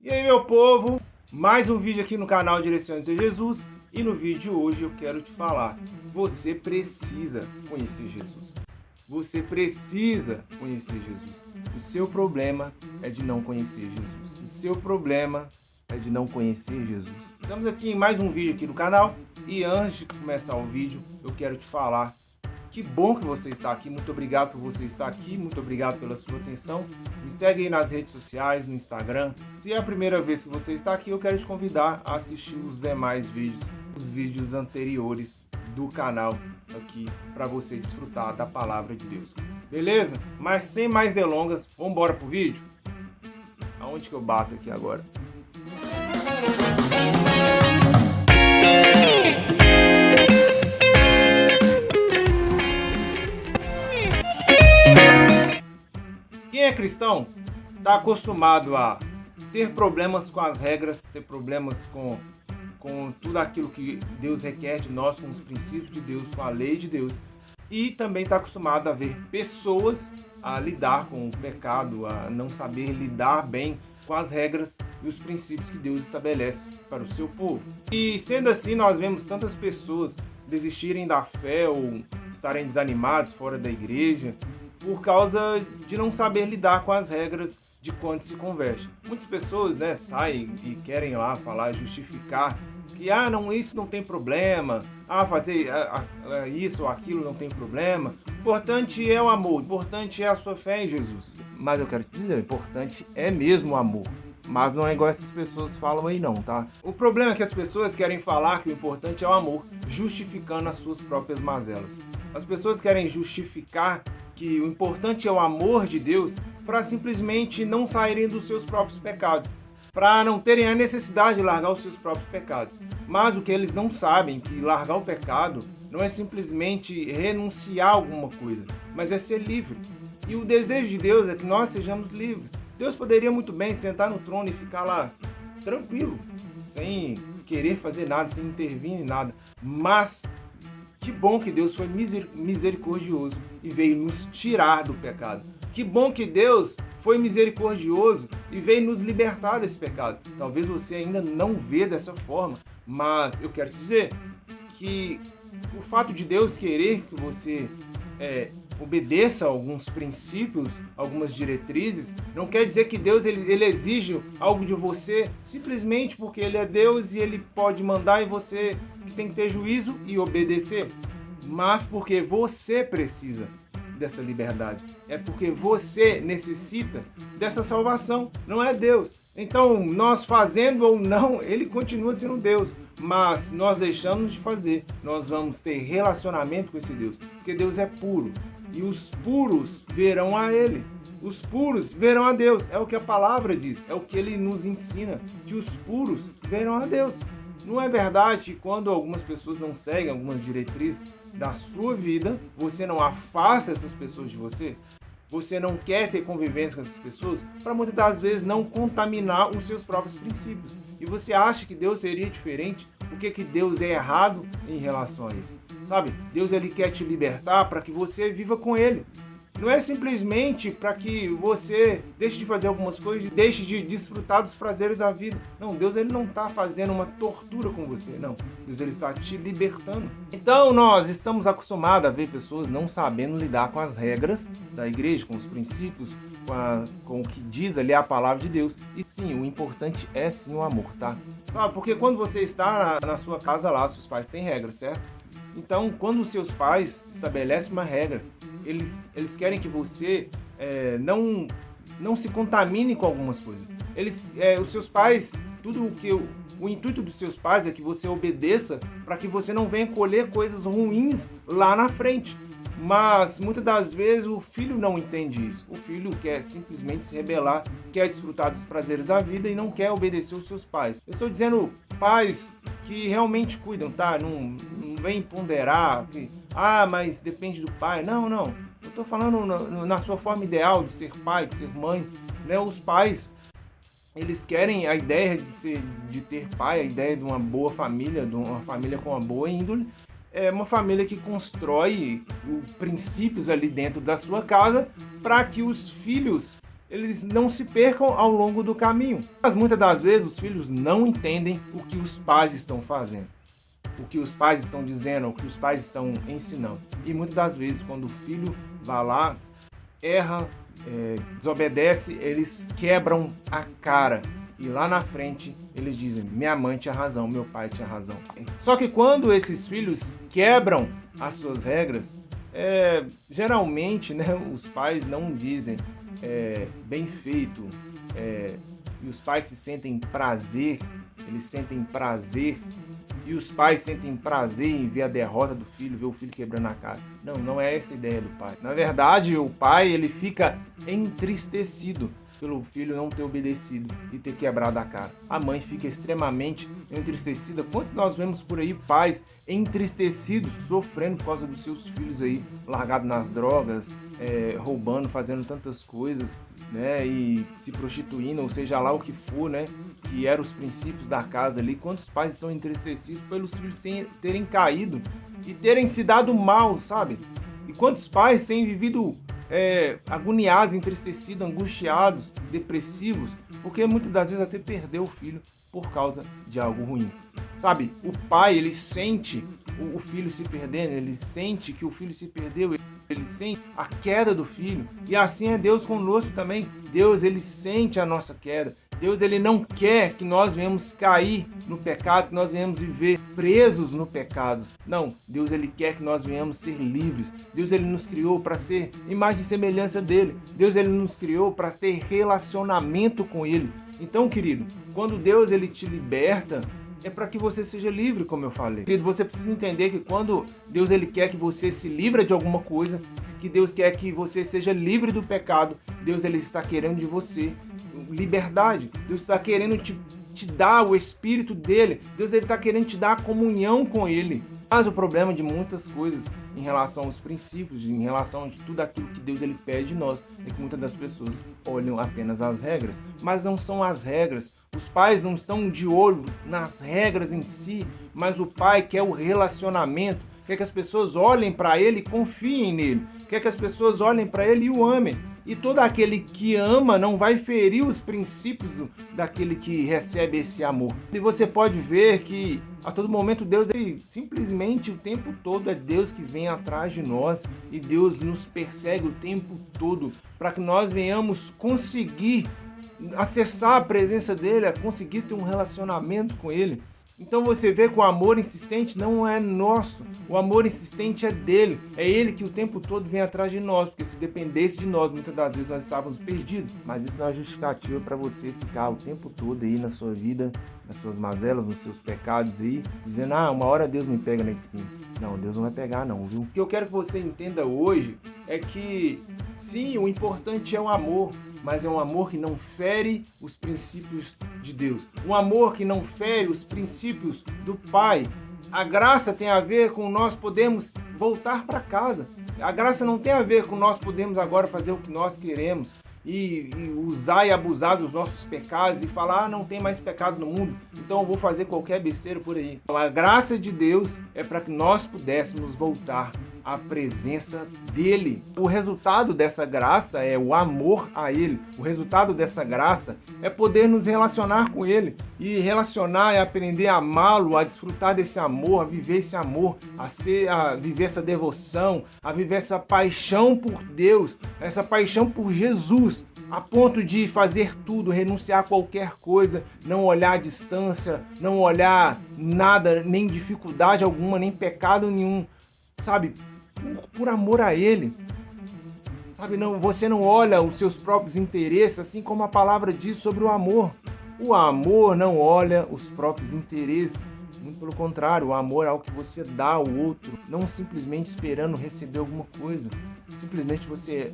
E aí, meu povo, mais um vídeo aqui no canal Direcionando Seu Jesus. E no vídeo de hoje eu quero te falar, você precisa conhecer Jesus. Você precisa conhecer Jesus. O seu problema é de não conhecer Jesus. O seu problema é de não conhecer Jesus. Estamos aqui em mais um vídeo aqui no canal. E antes de começar o vídeo, eu quero te falar que bom que você está aqui, muito obrigado por você estar aqui, muito obrigado pela sua atenção. Me segue aí nas redes sociais, no Instagram. Se é a primeira vez que você está aqui, eu quero te convidar a assistir os demais vídeos, os vídeos anteriores do canal aqui, para você desfrutar da palavra de Deus. Beleza? Mas sem mais delongas, vamos embora pro vídeo? Aonde que eu bato aqui agora? Quem é cristão está acostumado a ter problemas com as regras, ter problemas com tudo aquilo que Deus requer de nós, com os princípios de Deus, com a lei de Deus. E também está acostumado a ver pessoas a lidar com o pecado, a não saber lidar bem com as regras e os princípios que Deus estabelece para o seu povo. E sendo assim, nós vemos tantas pessoas desistirem da fé ou estarem desanimados fora da igreja, por causa de não saber lidar com as regras de quando se converte. Muitas pessoas, saem e querem lá falar, justificar que não, isso não tem problema, fazer isso ou aquilo não tem problema. O importante é o amor, o importante é a sua fé em Jesus. Mas eu quero te dizer, o importante é mesmo o amor. Mas não é igual essas pessoas falam aí não, tá? O problema é que as pessoas querem falar que o importante é o amor, justificando as suas próprias mazelas. As pessoas querem justificar que o importante é o amor de Deus para simplesmente não saírem dos seus próprios pecados, para não terem a necessidade de largar os seus próprios pecados. Mas o que eles não sabem, que largar o pecado não é simplesmente renunciar a alguma coisa, mas é ser livre. E o desejo de Deus é que nós sejamos livres. Deus poderia muito bem sentar no trono e ficar lá tranquilo, sem querer fazer nada, sem intervir em nada. Mas que bom que Deus foi misericordioso e veio nos tirar do pecado. Que bom que Deus foi misericordioso e veio nos libertar desse pecado. Talvez você ainda não vê dessa forma, mas eu quero te dizer que o fato de Deus querer que você obedeça a alguns princípios, algumas diretrizes, não quer dizer que Deus ele exige algo de você simplesmente porque Ele é Deus e Ele pode mandar e você que tem que ter juízo e obedecer, mas porque você precisa dessa liberdade, é porque você necessita dessa salvação, não é Deus. Então, nós fazendo ou não, Ele continua sendo Deus, mas nós deixamos de fazer, nós vamos ter relacionamento com esse Deus, porque Deus é puro, e os puros verão a Ele. Os puros verão a Deus, é o que a palavra diz, é o que Ele nos ensina, que os puros verão a Deus. Não é verdade que quando algumas pessoas não seguem algumas diretrizes da sua vida, você não afasta essas pessoas de você? Você não quer ter convivência com essas pessoas para muitas das vezes não contaminar os seus próprios princípios. E você acha que Deus seria diferente? Por que Deus é errado em relação a isso? Sabe? Deus ele quer te libertar para que você viva com Ele. Não é simplesmente para que você deixe de fazer algumas coisas, deixe de desfrutar dos prazeres da vida. Não, Deus ele não está fazendo uma tortura com você, não. Deus ele está te libertando. Então nós estamos acostumados a ver pessoas não sabendo lidar com as regras da igreja, com os princípios, com o que diz ali a palavra de Deus. E sim, o importante é sim o amor, tá? Sabe, porque quando você está na sua casa lá, seus pais têm regras, certo? Então, quando os seus pais estabelecem uma regra, eles querem que você não se contamine com algumas coisas. Os seus pais, o intuito dos seus pais é que você obedeça para que você não venha colher coisas ruins lá na frente. Mas muitas das vezes o filho não entende isso. O filho quer simplesmente se rebelar, quer desfrutar dos prazeres da vida e não quer obedecer os seus pais. Eu estou dizendo pais que realmente cuidam, tá? Não vem ponderar que, mas depende do pai. Não. Eu estou falando na sua forma ideal de ser pai, de ser mãe. Os pais, eles querem a ideia de ter pai, a ideia de uma boa família, de uma família com uma boa índole. É uma família que constrói princípios ali dentro da sua casa para que os filhos eles não se percam ao longo do caminho. Mas muitas das vezes os filhos não entendem o que os pais estão fazendo, o que os pais estão dizendo, o que os pais estão ensinando. E muitas das vezes, quando o filho vai lá, erra, desobedece, eles quebram a cara. E lá na frente eles dizem: minha mãe tinha razão, meu pai tinha razão. Só que quando esses filhos quebram as suas regras, geralmente, né, os pais não dizem bem feito, e os pais se sentem prazer, eles sentem prazer, e os pais sentem prazer em ver a derrota do filho, ver o filho quebrando a cara. Não, não é essa a ideia do pai. Na verdade, o pai, ele fica entristecido pelo filho não ter obedecido e ter quebrado a cara. A mãe fica extremamente entristecida. Quantos nós vemos por aí pais entristecidos, sofrendo por causa dos seus filhos aí, largados nas drogas, roubando, fazendo tantas coisas, né, e se prostituindo, ou seja lá o que for, né, que eram os princípios da casa ali. Quantos pais estão entristecidos pelos filhos terem caído e terem se dado mal, sabe? E quantos pais têm vivido agoniados, entristecidos, angustiados, depressivos, porque muitas das vezes até perdeu o filho por causa de algo ruim. Sabe, o pai, ele sente o filho se perdendo, ele sente que o filho se perdeu, ele sente a queda do filho, e assim é Deus conosco também. Deus, ele sente a nossa queda. Deus, ele não quer que nós venhamos cair no pecado, que nós venhamos viver presos no pecado. Não, Deus, ele quer que nós venhamos ser livres. Deus, ele nos criou para ser imagem e semelhança dele. Deus, ele nos criou para ter relacionamento com ele. Então, querido, quando Deus, ele te liberta, é para que você seja livre, como eu falei. Querido, você precisa entender que quando Deus, ele quer que você se livre de alguma coisa, que Deus quer que você seja livre do pecado, Deus, ele está querendo de você liberdade. Deus está querendo te dar o Espírito dele. Deus, ele está querendo te dar a comunhão com ele. Mas o problema de muitas coisas em relação aos princípios, em relação a tudo aquilo que Deus, ele pede de nós, é que muitas das pessoas olham apenas as regras, mas não são as regras. Os pais não estão de olho nas regras em si, mas o pai quer o relacionamento, quer que as pessoas olhem para ele e confiem nele, quer que as pessoas olhem para ele e o amem. E todo aquele que ama não vai ferir os princípios daquele que recebe esse amor. E você pode ver que a todo momento Deus, ele, simplesmente o tempo todo é Deus que vem atrás de nós, e Deus nos persegue o tempo todo para que nós venhamos conseguir acessar a presença dele, a conseguir ter um relacionamento com ele. Então você vê que o amor insistente não é nosso, o amor insistente é dele, é ele que o tempo todo vem atrás de nós, porque se dependesse de nós, muitas das vezes nós estávamos perdidos. Mas isso não é justificativa para você ficar o tempo todo aí na sua vida, nas suas mazelas, nos seus pecados aí, dizendo: uma hora Deus me pega na esquina. Não, Deus não vai pegar não, viu? O que eu quero que você entenda hoje é que, sim, o importante é o amor, mas é um amor que não fere os princípios de Deus. Um amor que não fere os princípios do Pai. A graça tem a ver com nós podemos voltar para casa. A graça não tem a ver com nós podemos agora fazer o que nós queremos e usar e abusar dos nossos pecados e falar: não tem mais pecado no mundo, então eu vou fazer qualquer besteira por aí. A graça de Deus é para que nós pudéssemos voltar à presença dele. O resultado dessa graça é o amor a ele. O resultado dessa graça é poder nos relacionar com ele. E relacionar é aprender a amá-lo, a desfrutar desse amor, a viver esse amor, a viver essa devoção, a viver essa paixão por Deus, essa paixão por Jesus, a ponto de fazer tudo, renunciar a qualquer coisa, não olhar a distância, não olhar nada, nem dificuldade alguma, nem pecado nenhum, sabe? Por amor a ele. Sabe, não, você não olha os seus próprios interesses, assim como a palavra diz sobre o amor. O amor não olha os próprios interesses. Muito pelo contrário, o amor é algo que você dá ao outro, não simplesmente esperando receber alguma coisa. Simplesmente você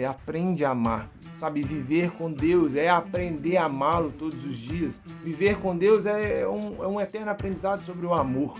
aprende a amar. Sabe, viver com Deus é aprender a amá-lo todos os dias. Viver com Deus é um eterno aprendizado sobre o amor.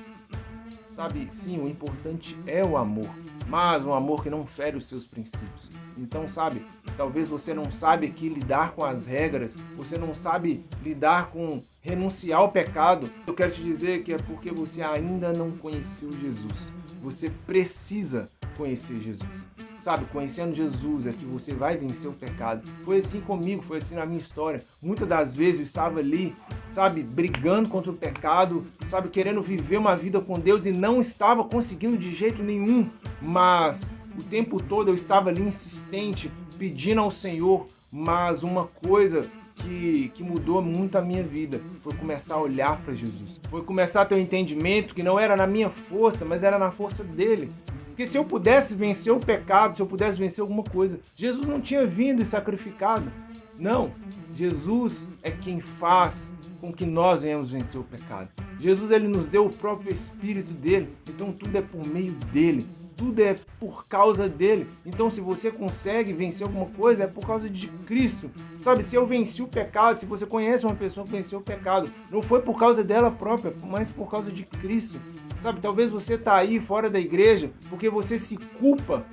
Sabe, sim, o importante é o amor, mas um amor que não fere os seus princípios. Então, sabe, talvez você não sabe que lidar com as regras, você não sabe lidar com renunciar ao pecado. Eu quero te dizer que é porque você ainda não conheceu Jesus. Você precisa conhecer Jesus. Sabe, conhecendo Jesus é que você vai vencer o pecado. Foi assim comigo, foi assim na minha história. Muitas das vezes eu estava ali, sabe, brigando contra o pecado, sabe, querendo viver uma vida com Deus e não estava conseguindo de jeito nenhum. Mas o tempo todo eu estava ali insistente, pedindo ao Senhor. Mas uma coisa que mudou muito a minha vida foi começar a olhar para Jesus. Foi começar a ter um entendimento que não era na minha força, mas era na força dele. Porque se eu pudesse vencer o pecado, se eu pudesse vencer alguma coisa, Jesus não tinha vindo e sacrificado. Não, Jesus é quem faz com que nós venhamos vencer o pecado. Jesus, ele nos deu o próprio Espírito dele, então tudo é por meio dele. Tudo é por causa dele. Então, se você consegue vencer alguma coisa, é por causa de Cristo. Sabe, se eu venci o pecado, se você conhece uma pessoa que venceu o pecado, não foi por causa dela própria, mas por causa de Cristo. Sabe, talvez você está aí fora da igreja porque você se culpa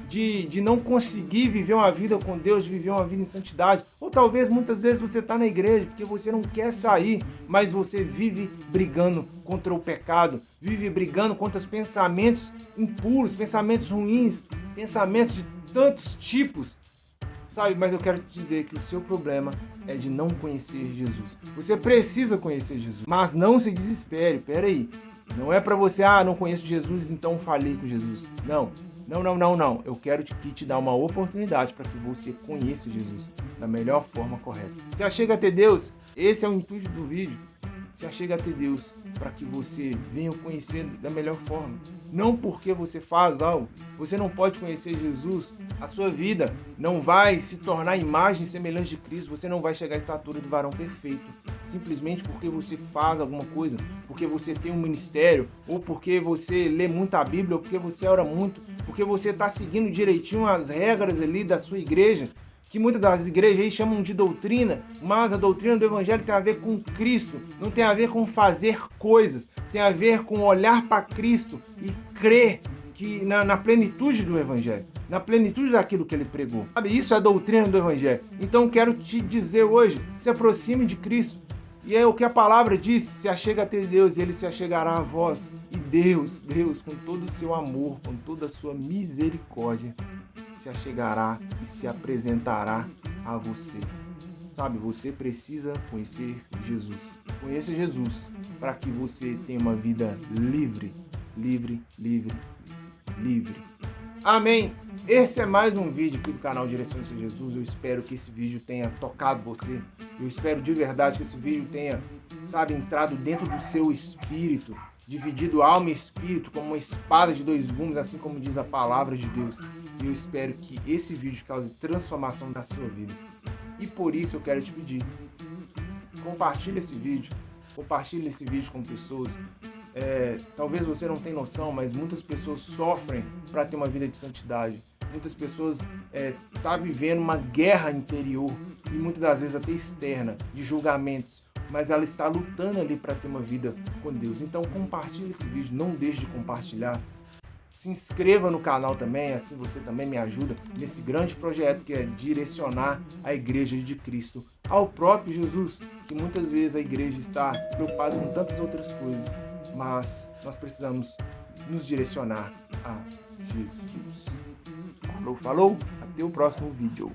de não conseguir viver uma vida com Deus, de viver uma vida em santidade. Ou talvez muitas vezes você está na igreja porque você não quer sair, mas você vive brigando contra o pecado, vive brigando contra os pensamentos impuros, pensamentos ruins, pensamentos de tantos tipos. Sabe, mas eu quero te dizer que o seu problema é de não conhecer Jesus. Você precisa conhecer Jesus, mas não se desespere, peraí. Não é para você, não conheço Jesus, então falei com Jesus. Não. Eu quero te dar uma oportunidade para que você conheça Jesus da melhor forma correta. Se achega até Deus, esse é o intuito do vídeo. Se achega até Deus para que você venha o conhecer da melhor forma. Não porque você faz algo, você não pode conhecer Jesus. A sua vida não vai se tornar a imagem semelhante de Cristo. Você não vai chegar à estatura do varão perfeito. Simplesmente porque você faz alguma coisa, porque você tem um ministério, ou porque você lê muito a Bíblia, ou porque você ora muito, porque você está seguindo direitinho as regras ali da sua igreja, que muitas das igrejas aí chamam de doutrina, mas a doutrina do Evangelho tem a ver com Cristo, não tem a ver com fazer coisas, tem a ver com olhar para Cristo e crer que na plenitude do Evangelho, na plenitude daquilo que ele pregou. Sabe, isso é a doutrina do Evangelho. Então quero te dizer hoje, se aproxime de Cristo. E é o que a palavra diz, se achega até Deus, ele se achegará a vós. E Deus, com todo o seu amor, com toda a sua misericórdia, se achegará e se apresentará a você. Sabe, você precisa conhecer Jesus. Conheça Jesus para que você tenha uma vida livre. Amém. Esse é mais um vídeo aqui do canal Direcionando-se a Jesus. Eu espero que esse vídeo tenha tocado você. Eu espero de verdade que esse vídeo tenha, sabe, entrado dentro do seu espírito, dividido alma e espírito como uma espada de dois gumes, assim como diz a palavra de Deus. E eu espero que esse vídeo cause transformação na sua vida. E por isso eu quero te pedir, compartilhe esse vídeo com pessoas. Talvez você não tenha noção, mas muitas pessoas sofrem para ter uma vida de santidade. Muitas pessoas estão vivendo uma guerra interior e muitas das vezes até externa, de julgamentos, mas ela está lutando ali para ter uma vida com Deus. Então compartilhe esse vídeo, não deixe de compartilhar. Se inscreva no canal também, assim você também me ajuda nesse grande projeto que é direcionar a Igreja de Cristo ao próprio Jesus, que muitas vezes a igreja está preocupada com tantas outras coisas, mas nós precisamos nos direcionar a Jesus. Falou, até o próximo vídeo.